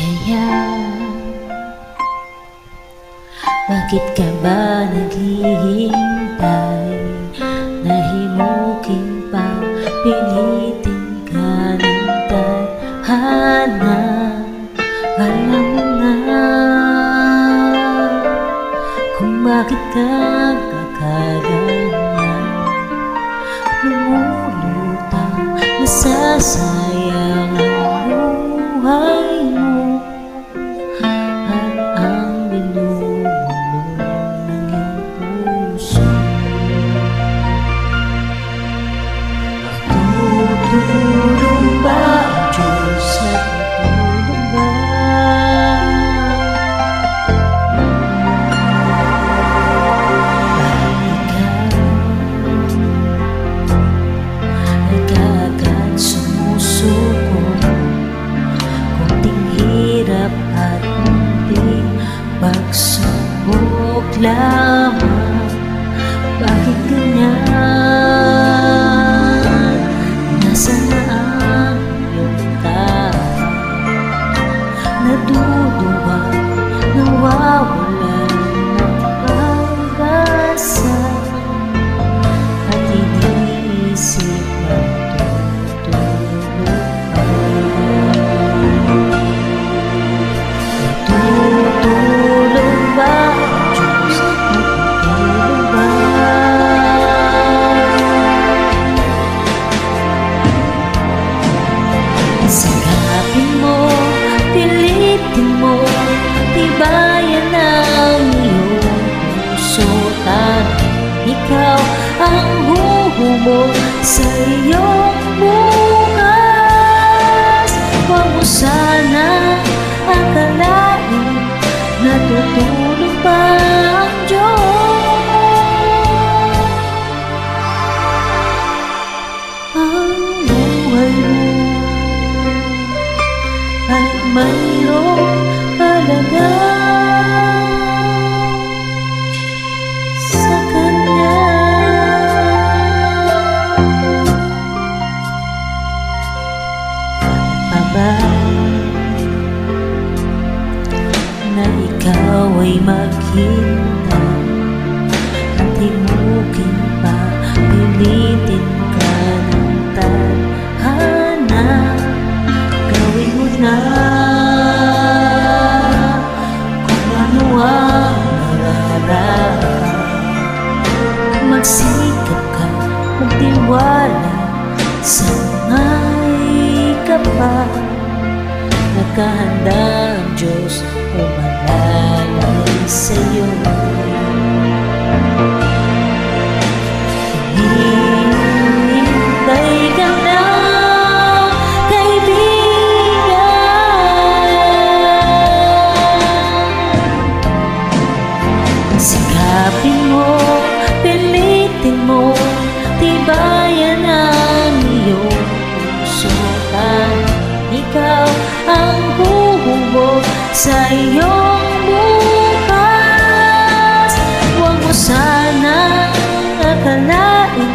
kaya? Bakit ka ba naghihintay? Nahimukin pa, pilitin ka ng tadhana. Alam mo na kung bakit ka kakaganyan. Lumulutang, nasasayang ang buhay mo, at ang binubulong ng iyong puso. Tutulong ba ang Diyos? Natutulong ba? At munting pagsubok lamang. Bakit ganyan? Nasaan na ang iyong tao? Naduduwa, nawawalan ng pag-asa, at iniisip na sikapin mo, pilitin mo, tibayan ang iyong puso, at ikaw ang huhubog sa iyong bukas. Huwag mo sana akalain na tutulong pa ang Diyos. Ang buhay mo ay mayroong halaga sa Kanya. Aba, na ikaw ay maghintay, at himukin pa, pilitin ka ng tadhana. Gawin mo na kung ano ang nararapat. Magsikap ka, magtiwala sa mga ikaba. Nakahanda ang Diyos umalalay sa'yo. Hintay ka lang, kaibigan. Sikapin mo, pilitin mo, tibayan ang iyong puso, at ikaw ang huhubog sa iyong bukas. Huwag mo sana akalain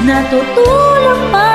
na tutulong pa